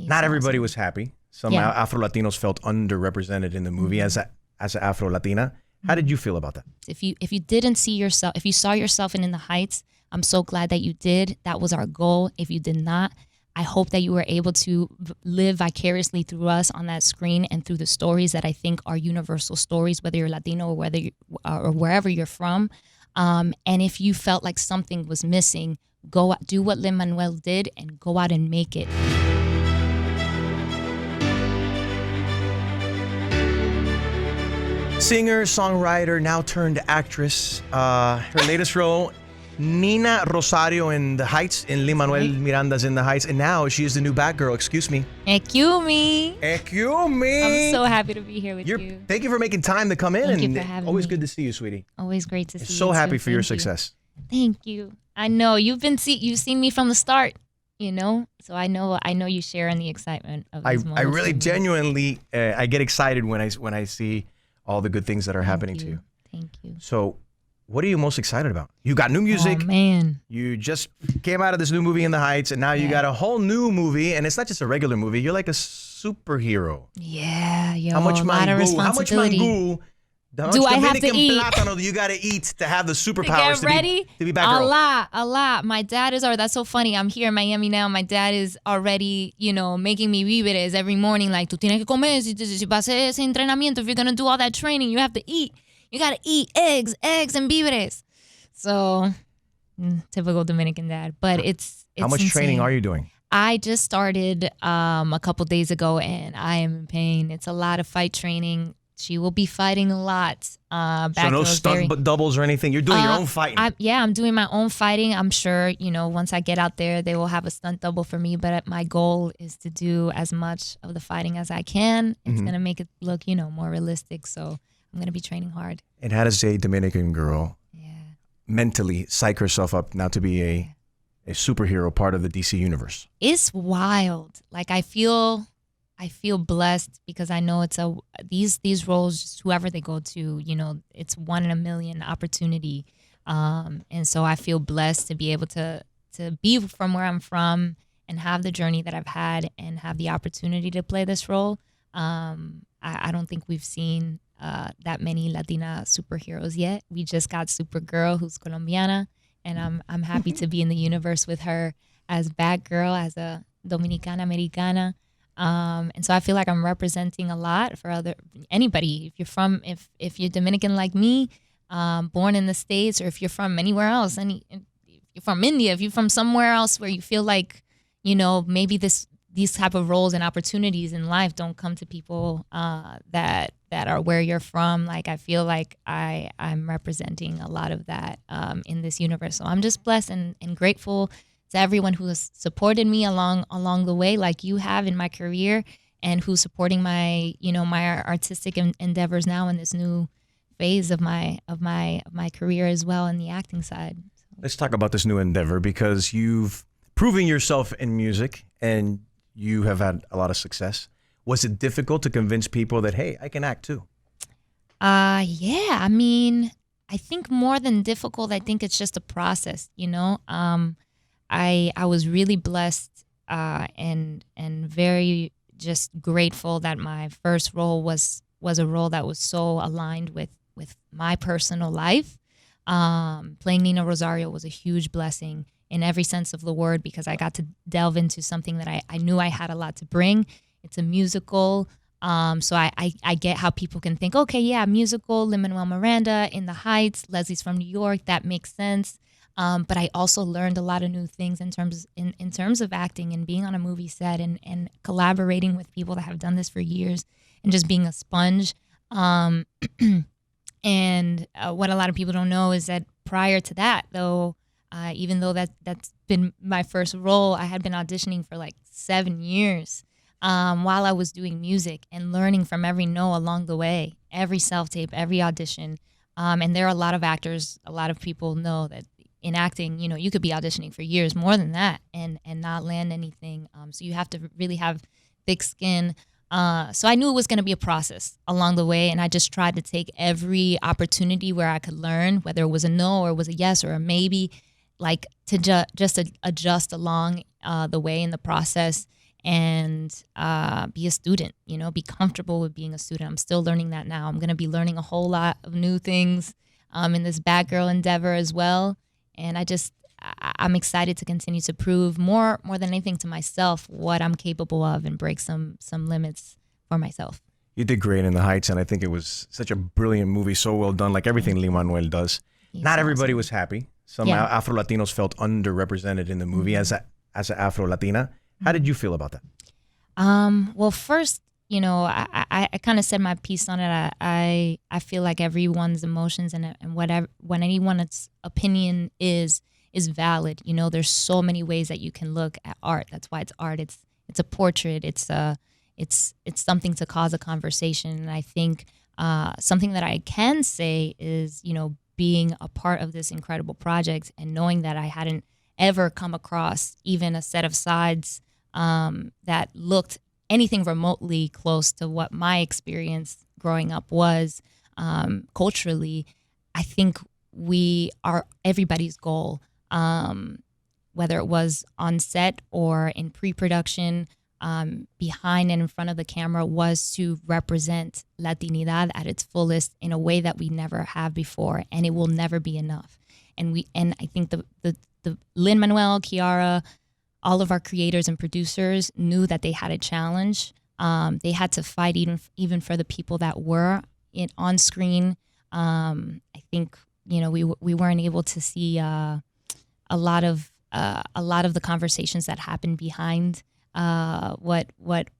Not everybody was happy. Some Afro-Latinos felt underrepresented in the movie as an Afro-Latina. How did you feel about that? If you didn't see yourself, if you saw yourself in the Heights, I'm so glad that you did. That was our goal. If you did not, I hope that you were able to live vicariously through us on that screen and through the stories that I think are universal stories, whether you're Latino or or wherever you're from. And if you felt like something was missing, go out, do what Lin-Manuel did and go out and make it. Singer, songwriter, now turned actress. Her latest role, Nina Rosario in The Heights, in Lin-Manuel Miranda's In the Heights, and now she is the new Batgirl. Excuse me. Excuse me. I'm so happy to be here with you. Thank you for making time to come in. Thank you for having always me. good to see you, sweetie. Always great to see you. So happy too. for your success. Thank you. I know you've seen me from the start, so I know you share in the excitement of these moments. I really genuinely I get excited when I see all the good things that are happening to you. Thank you. So, what are you most excited about? You got new music. Oh, man. You just came out of this new movie In the Heights, and now you got a whole new movie, and it's not just a regular movie. You're like a superhero. Yeah, yo, How much a lot of responsibility. Do I have to eat? Plátano do you got to eat to have the superpowers to be Batgirl? A lot. My dad is that's so funny. I'm here in Miami now. My dad is already, making me víveres every morning. Like, tú tienes que comer. Si vas a ese entrenamiento, if you're going to do all that training, you have to eat. You got to eat eggs and víveres. So, typical Dominican dad. But it's How much insane. training are you doing? I just started a couple days ago, and I am in pain. It's a lot of fight training. She will be fighting a lot. So no stunt doubles or anything? You're doing your own fighting? I'm doing my own fighting. I'm sure, once I get out there, they will have a stunt double for me. But my goal is to do as much of the fighting as I can. It's going to make it look, more realistic. So I'm going to be training hard. And how does a Dominican girl mentally psych herself up now to be a superhero part of the DC universe? It's wild. Like, I feel blessed because I know it's these roles, whoever they go to, it's 1 in a million opportunity. And so I feel blessed to be able to be from where I'm from and have the journey that I've had and have the opportunity to play this role. I don't think we've seen that many Latina superheroes yet. We just got Supergirl, who's Colombiana, and I'm happy to be in the universe with her as Batgirl, as a Dominicana Americana. And so I feel like I'm representing a lot for anybody. If you're Dominican like me, born in the States, or if you're from anywhere else, if you're from India, if you're from somewhere else where you feel like, maybe these type of roles and opportunities in life don't come to people that are where you're from. Like, I feel like I'm representing a lot of that in this universe. So I'm just blessed and grateful to everyone who has supported me along the way, like you have in my career, and who's supporting my my artistic endeavors now in this new phase of my career as well in the acting side. Let's talk about this new endeavor, because you've proven yourself in music and you have had a lot of success. Was it difficult to convince people that, hey, I can act too? Yeah. I mean, I think more than difficult, I think it's just a process. I was really blessed and very just grateful that my first role was a role that was so aligned with my personal life. Playing Nina Rosario was a huge blessing in every sense of the word, because I got to delve into something that I knew I had a lot to bring. It's a musical. So I get how people can think, okay, yeah, musical, Lin-Manuel Miranda, In the Heights, Leslie's from New York, that makes sense. But I also learned a lot of new things in terms of acting and being on a movie set and collaborating with people that have done this for years and just being a sponge. And what a lot of people don't know is that prior to that, though, even though that's been my first role, I had been auditioning for like 7 years while I was doing music and learning from every no along the way, every self-tape, every audition. And there are a lot of actors, a lot of people know that in acting, you could be auditioning for years, more than that, and not land anything. So you have to really have thick skin. So I knew it was going to be a process along the way, and I just tried to take every opportunity where I could learn, whether it was a no or it was a yes or a maybe, like to just adjust along the way in the process. and be a student, be comfortable with being a student. I'm still learning that now. I'm going to be learning a whole lot of new things in this Batgirl endeavor as well. And I'm excited to continue to prove more than anything to myself what I'm capable of and break some limits for myself. You did great in The Heights, and I think it was such a brilliant movie, so well done, like everything Lin-Manuel does. Not everybody was happy. Some Afro-Latinos felt underrepresented in the movie as an Afro-Latina. How did you feel about that? Well, first, I kind of said my piece on it. I feel like everyone's emotions and whatever, when anyone's opinion is valid. There's so many ways that you can look at art. That's why it's art. It's a portrait. It's something to cause a conversation. And I think something that I can say is, being a part of this incredible project and knowing that I hadn't ever come across even a set of sides that looked anything remotely close to what my experience growing up was culturally. I think we are everybody's goal, whether it was on set or in pre-production, behind and in front of the camera, was to represent Latinidad at its fullest in a way that we never have before, and it will never be enough. And I think the Lin-Manuel, Kiara, all of our creators and producers knew that they had a challenge. They had to fight even for the people that were on screen. I think we weren't able to see a lot of the conversations that happen behind what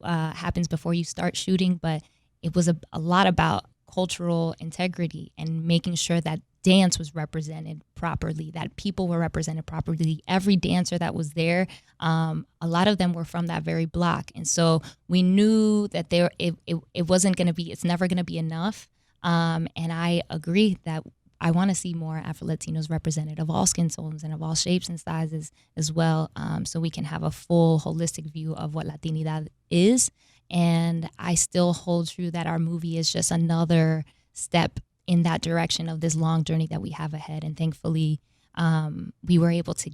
happens before you start shooting, but it was a lot about cultural integrity and making sure that dance was represented properly, that people were represented properly. Every dancer that was there, a lot of them were from that very block. And so we knew that it wasn't going to be, it's never going to be enough. And I agree that I want to see more Afro-Latinos represented, of all skin tones and of all shapes and sizes as well, so we can have a full holistic view of what Latinidad is. And I still hold true that our movie is just another step in that direction of this long journey that we have ahead. And thankfully, we were able to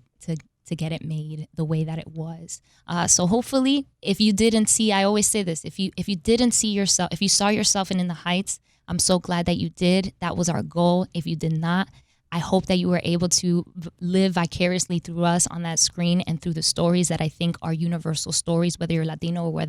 get it made the way that it was. So hopefully, if you didn't see, I always say this, if you didn't see yourself, if you saw yourself in The Heights, I'm so glad that you did. That was our goal. If you did not, I hope that you were able to live vicariously through us on that screen and through the stories that I think are universal stories, whether you're Latino or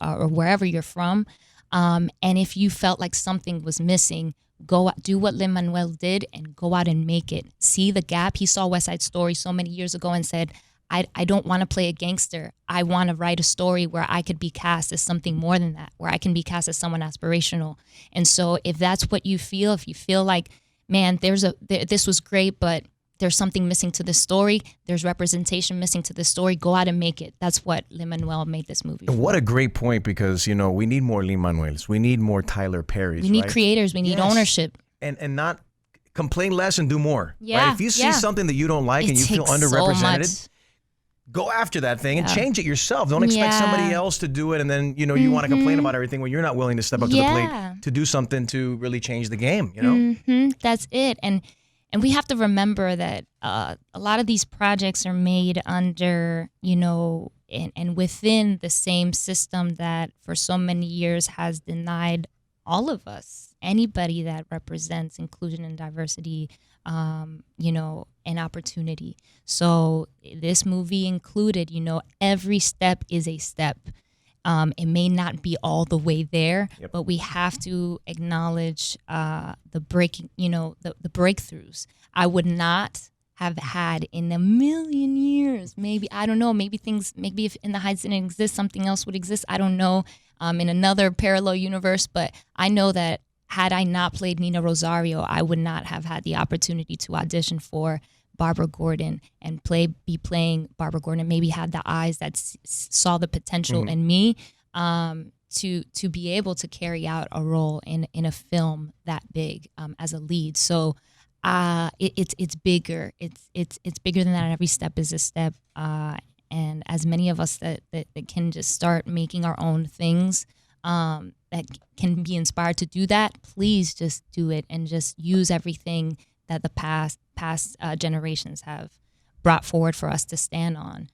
or wherever you're from. And if you felt like something was missing, go out, do what Lin-Manuel did and go out and make it. See the gap. He saw West Side Story so many years ago and said, I don't want to play a gangster. I want to write a story where I could be cast as something more than that, where I can be cast as someone aspirational. And so if that's what you feel, if you feel like, man, this was great, but there's something missing to this story, there's representation missing to this story, go out and make it. That's what Lin-Manuel made this movie for. What a great point, because, we need more Lin-Manuels. We need more Tyler Perrys. We need creators. We need ownership. And not complain less and do more. Yeah. Right? If you see something that you don't like and you feel underrepresented, go after that thing and change it yourself. Don't expect somebody else to do it, and then you want to complain about everything when you're not willing to step up to the plate to do something to really change the game. That's it. And we have to remember that a lot of these projects are made under and within the same system that for so many years has denied all of us, anybody that represents inclusion and diversity, an opportunity. So this movie included, every step is a step. It may not be all the way there, but we have to acknowledge the breaking, the breakthroughs. I would not have had in a million years. Maybe, I don't know, maybe if In the Heights didn't exist, something else would exist. I don't know, in another parallel universe, but I know that had I not played Nina Rosario, I would not have had the opportunity to audition for Barbara Gordon and be playing Barbara Gordon. Maybe had the eyes that saw the potential in me to be able to carry out a role in a film that big as a lead. So it's bigger. It's bigger than that. And every step is a step. And as many of us that can just start making our own things, that can be inspired to do that, please just do it and just use everything that the past generations have brought forward for us to stand on.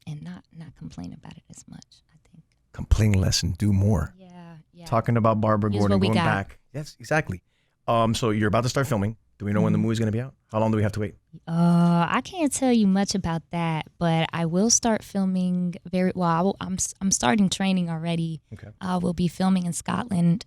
and not complain about it as much, I think. Complain less and do more. Yeah. Talking about Barbara Gordon, going got. back. Yes, exactly. So you're about to start filming. Do we know when the movie's going to be out? How long do we have to wait? I can't tell you much about that, but I will start filming very well. I'm starting training already. Okay. We'll be filming in Scotland.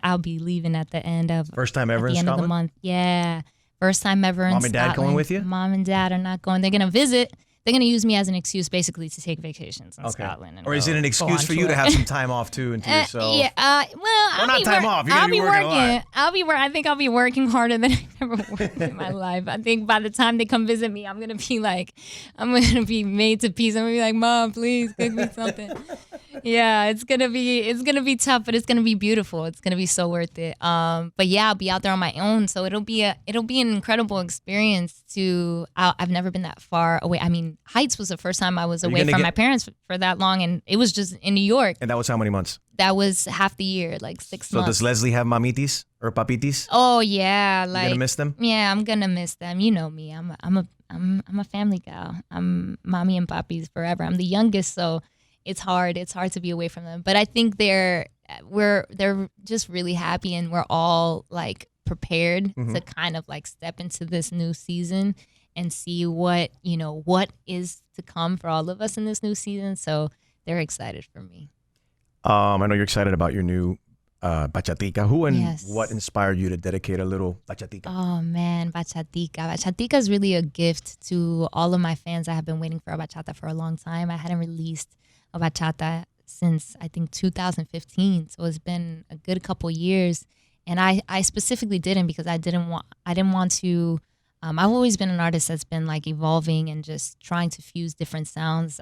I'll be leaving at the end of First time ever in end Scotland? of the month. Yeah, first time ever in Scotland. Mom and Dad going with you? Mom and Dad are not going. They're gonna visit. They're going to use me as an excuse, basically, to take vacations in Scotland. And or is it an excuse for you to have some time off, too, and to yourself? Yeah, not time off. You're I'll be working. I think I'll be working harder than I've ever worked in my life. I think by the time they come visit me, I'm going to be made to pieces. I'm going to be like, Mom, please cook me something. Yeah, it's going to be tough, but it's going to be beautiful. It's going to be so worth it. But yeah, I'll be out there on my own. So it'll be an incredible experience I've never been that far away. I mean, Heights was the first time I was away from my parents for that long, and it was just in New York. And that was how many months? That was half the year, like 6 months. So does Leslie have mamitis or papitis? Oh yeah, you gonna miss them? Yeah, I'm gonna miss them. You know me. I'm a family gal. I'm mommy and papi's forever. I'm the youngest, so it's hard. It's hard to be away from them. But I think they're just really happy, and we're all like prepared to kind of like step into this new season and see what is to come for all of us in this new season. So they're excited for me. I know you're excited about your new bachatica. Who and what inspired you to dedicate a little bachatica? Oh man, bachatica. Bachatica is really a gift to all of my fans that have been waiting for a bachata for a long time. I hadn't released a bachata since I think 2015, so it's been a good couple years. And I specifically didn't because I didn't want to. I've always been an artist that's been like evolving and just trying to fuse different sounds.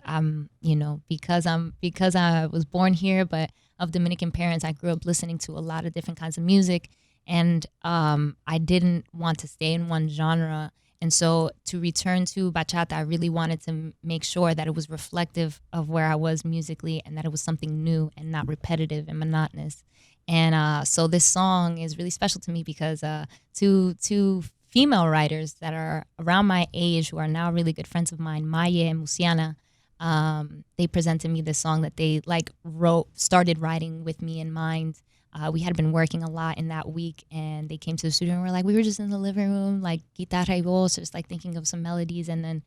Because I was born here, but of Dominican parents, I grew up listening to a lot of different kinds of music, and I didn't want to stay in one genre. And so to return to bachata, I really wanted to make sure that it was reflective of where I was musically, and that it was something new and not repetitive and monotonous. And so this song is really special to me because two female writers that are around my age who are now really good friends of mine, Maya and Musiana, they presented me this song that they started writing with me in mind. We had been working a lot in that week, and they came to the studio and we were just in the living room, like guitarra y voz, just like thinking of some melodies, and then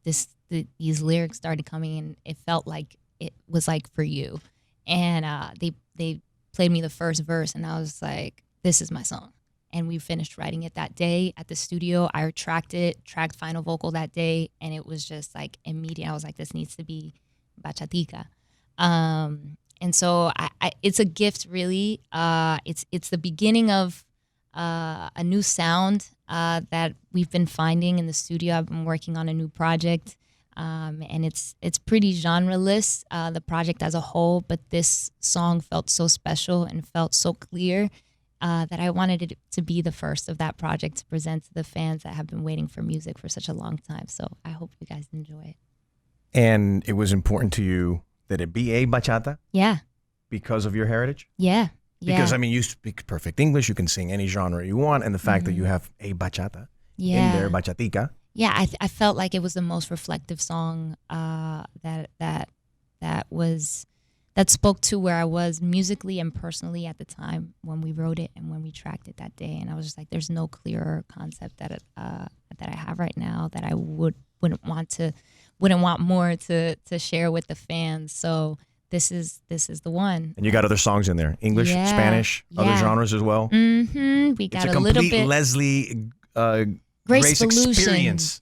these lyrics started coming, and it felt like it was like for you. And they played me the first verse, and I was like, this is my song. And we finished writing it that day at the studio. I tracked final vocal that day, and it was just like immediate. I was like, this needs to be bachatica. And so it's a gift, really. It's the beginning of a new sound that we've been finding in the studio. I've been working on a new project, and it's pretty genreless, the project as a whole. But this song felt so special and felt so clear that I wanted it to be the first of that project to present to the fans that have been waiting for music for such a long time. So I hope you guys enjoy it. And it was important to you that it be a bachata? Yeah. Because of your heritage? Yeah. Because, I mean, you speak perfect English. You can sing any genre you want. And the fact that you have a bachata in there, bachatica. Yeah, I felt like it was the most reflective song that spoke to where I was musically and personally at the time when we wrote it and when we tracked it that day. And I was just like, there's no clearer concept that I have right now that I wouldn't want more to share with the fans. So this is the one. And you got other songs in there, English, Spanish, other genres as well. Mm-hmm. We got a little bit. Complete Leslie Grace experience,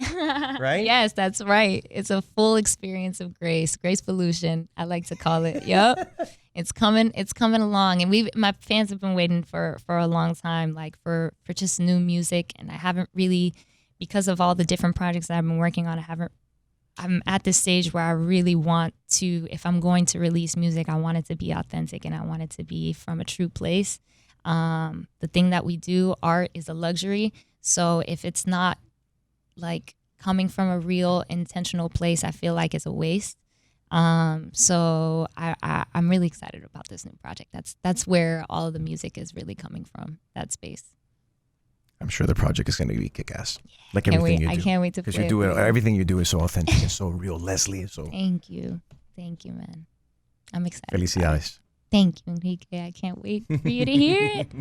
right? Yes, that's right. It's a full experience of Gracevolution, I like to call it. Yep. It's coming along, and my fans have been waiting for a long time, like for just new music, and I haven't really, because of all the different projects that I've been working on, I'm at this stage where I really want to, if I'm going to release music, I want it to be authentic, and I want it to be from a true place. The thing that we do, art, is a luxury. So if it's not like coming from a real intentional place, I feel like it's a waste. So I'm really excited about this new project. That's where all of the music is really coming from, that space. I'm sure the project is going to be kick-ass. Like everything you do. I can't wait to because you do it. Everything you do is so authentic and so real, Leslie. So thank you, man. I'm excited. Felicidades. Thank you, Enrique. I can't wait for you to hear it.